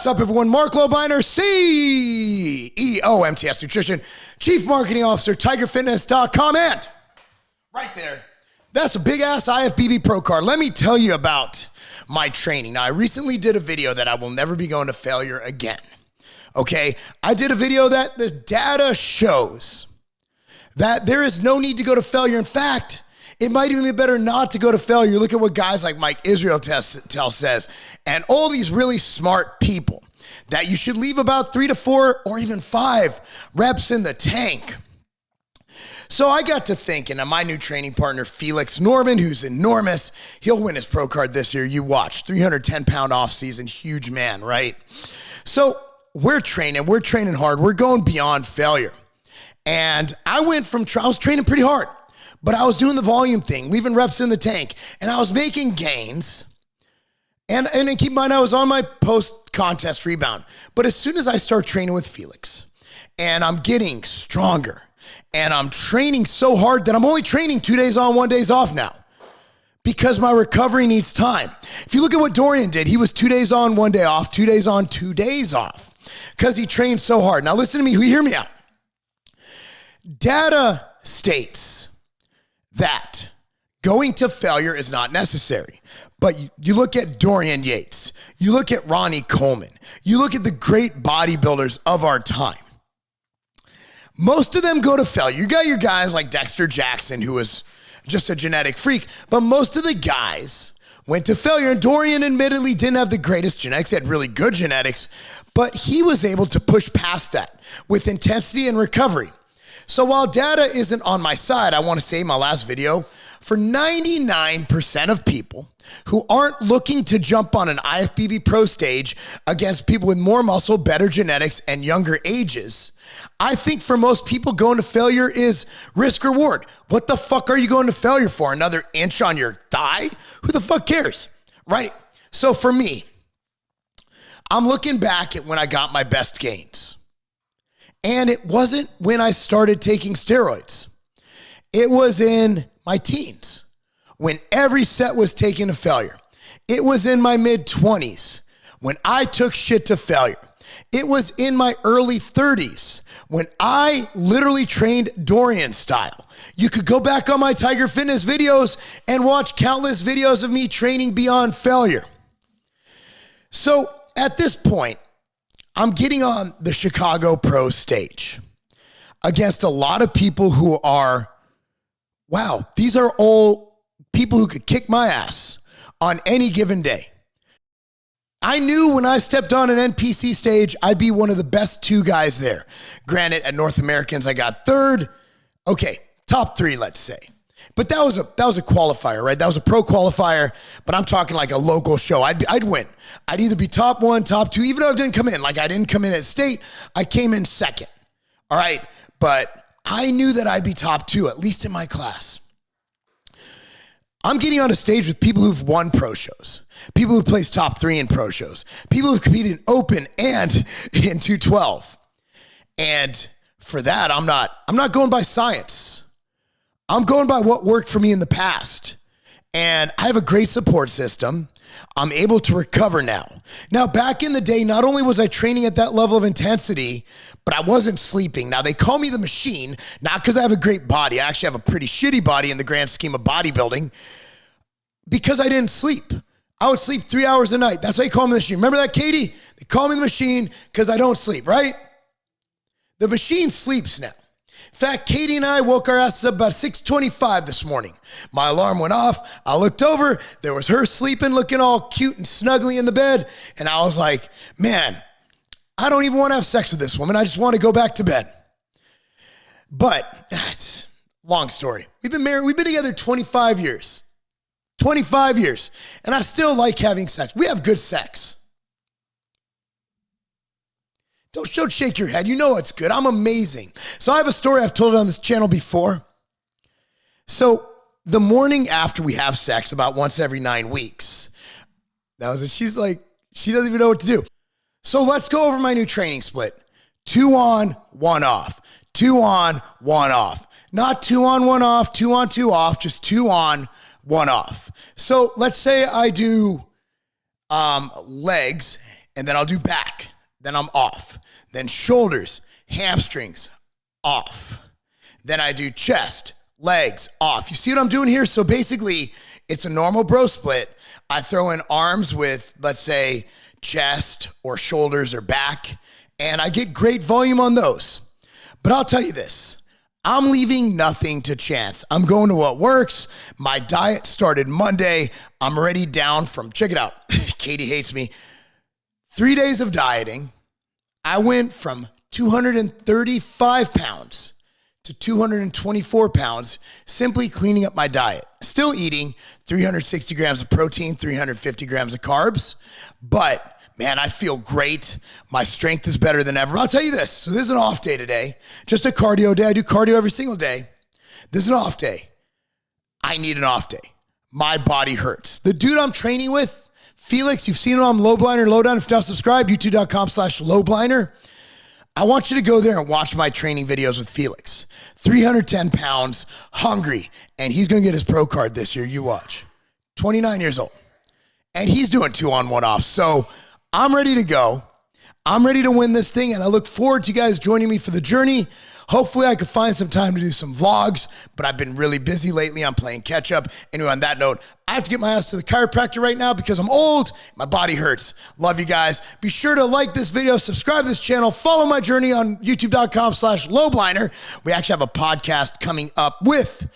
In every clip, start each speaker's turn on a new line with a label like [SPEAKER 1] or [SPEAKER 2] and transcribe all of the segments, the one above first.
[SPEAKER 1] What's up, everyone? Marc Lobliner, CEO, MTS Nutrition, Chief Marketing Officer, tigerfitness.com, and right there, that's a big-ass IFBB Pro card. Let me tell you about my training. Now, I recently did a video that I will never be going to failure again, okay? I did a video that the data shows that there is no need to go to failure. In fact, it might even be better not to go to failure. Look at what guys like Mike Israel says, and all these really smart people, that you should leave about 3 to 4 or even 5 reps in the tank. So I got to thinking, and my new training partner, Felix Norman, who's enormous, he'll win his pro card this year. You watch, 310-pound off-season, huge man, right? So we're training hard. We're going beyond failure. And I was training pretty hard. But I was doing the volume thing, leaving reps in the tank, and I was making gains. And keep in mind, I was on my post-contest rebound. But as soon as I start training with Felix, and I'm getting stronger, and I'm training so hard that I'm only training 2 days on, 1 day off now, because my recovery needs time. If you look at what Dorian did, he was 2 days on, 1 day off, 2 days on, 2 days off, because he trained so hard. Now listen to me, hear me out. Data states that going to failure is not necessary. But you look at Dorian Yates, you look at Ronnie Coleman, you look at the great bodybuilders of our time. Most of them go to failure. You got your guys like Dexter Jackson, who was just a genetic freak, but most of the guys went to failure. And Dorian admittedly didn't have the greatest genetics. He had really good genetics, but he was able to push past that with intensity and recovery. So while data isn't on my side, I want to say in my last video, for 99% of people who aren't looking to jump on an IFBB Pro stage against people with more muscle, better genetics, and younger ages, I think for most people, going to failure is risk reward. What the fuck are you going to failure for? Another inch on your thigh? Who the fuck cares, right? So for me, I'm looking back at when I got my best gains. And it wasn't when I started taking steroids. It was in my teens, when every set was taken to failure. It was in my mid-20s, when I took shit to failure. It was in my early 30s, when I literally trained Dorian style. You could go back on my Tiger Fitness videos and watch countless videos of me training beyond failure. So at this point, I'm getting on the Chicago Pro stage against a lot of people who are, wow, these are all people who could kick my ass on any given day. I knew when I stepped on an NPC stage, I'd be one of the best 2 guys there. Granted, at North Americans, I got 3rd. Okay, top 3, let's say. But that was a qualifier, right? That was a pro qualifier, but I'm talking like a local show. I'd win. I'd either be top 1, top 2, even though I didn't come in. Like I didn't come in at state, I came in 2nd. All right, but I knew that I'd be top 2, at least in my class. I'm getting on a stage with people who've won pro shows, people who placed top 3 in pro shows, people who've competed in open and in 212. And for that, I'm not going by science. I'm going by what worked for me in the past. And I have a great support system. I'm able to recover now. Now, back in the day, not only was I training at that level of intensity, but I wasn't sleeping. Now, they call me the machine, not because I have a great body. I actually have a pretty shitty body in the grand scheme of bodybuilding, because I didn't sleep. I would sleep 3 hours a night. That's why they call me the machine. Remember that, Katie? They call me the machine because I don't sleep, right? The machine sleeps now. In fact, Katie and I woke our asses up about 6:25 this morning. My alarm went off. I looked over. There was her sleeping, looking all cute and snuggly in the bed. And I was like, man, I don't even want to have sex with this woman. I just want to go back to bed. But that's long story. We've been married. We've been together 25 years. 25 years. And I still like having sex. We have good sex. Don't shake your head. You know it's good. I'm amazing. So I have a story I've told it on this channel before. So the morning after we have sex, about once every 9 weeks, she's like, she doesn't even know what to do. So let's go over my new training split. 2 on, 1 off. 2 on, 1 off. Not 2 on, 1 off, 2 on, 2 off, just 2 on, 1 off. So let's say I do legs and then I'll do back, then I'm off. Then shoulders, hamstrings, off. Then I do chest, legs, off. You see what I'm doing here? So basically, it's a normal bro split. I throw in arms with, let's say, chest or shoulders or back, and I get great volume on those. But I'll tell you this, I'm leaving nothing to chance. I'm going to what works. My diet started Monday. I'm already down from, check it out, Katie hates me, 3 days of dieting. I went from 235 pounds to 224 pounds simply cleaning up my diet. Still eating 360 grams of protein, 350 grams of carbs, but man, I feel great. My strength is better than ever. I'll tell you this. So this is an off day today, just a cardio day. I do cardio every single day. This is an off day. I need an off day. My body hurts. The dude I'm training with, Felix, you've seen him on Lobliner, Lowdown. If you're not subscribed, youtube.com/Lobliner. I want you to go there and watch my training videos with Felix. 310 pounds, hungry, and he's going to get his pro card this year. You watch. 29 years old. And he's doing 2-on-1 off. So I'm ready to go. I'm ready to win this thing, and I look forward to you guys joining me for the journey. Hopefully I can find some time to do some vlogs, but I've been really busy lately. I'm playing catch up. Anyway, on that note, I have to get my ass to the chiropractor right now because I'm old. My body hurts. Love you guys. Be sure to like this video, subscribe to this channel, follow my journey on youtube.com/Lobliner. We actually have a podcast coming up with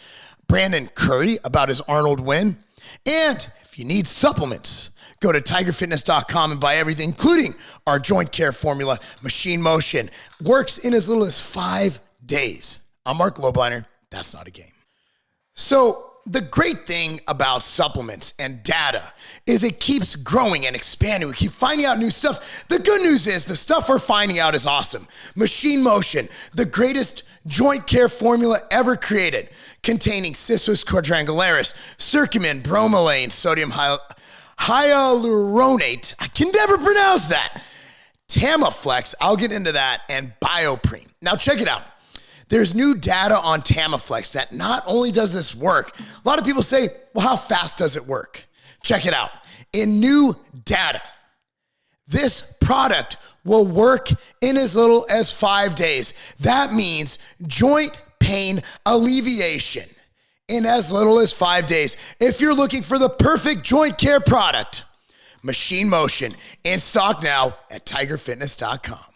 [SPEAKER 1] Brandon Curry about his Arnold win. And if you need supplements, go to tigerfitness.com and buy everything, including our joint care formula, Machine Motion. Works in as little as 5 days. I'm Marc Lobliner. That's not a game. So the great thing about supplements and data is it keeps growing and expanding. We keep finding out new stuff. The good news is the stuff we're finding out is awesome. Machine Motion, the greatest joint care formula ever created, containing Cissus quadrangularis, curcumin, bromelain, sodium hyaluronate, I can never pronounce that, Tamiflex, I'll get into that, and Bioprene. Now check it out. There's new data on Tamiflex that not only does this work, a lot of people say, well, how fast does it work? Check it out. In new data, this product will work in as little as 5 days. That means joint pain alleviation in as little as 5 days. If you're looking for the perfect joint care product, Machine Motion, in stock now at tigerfitness.com.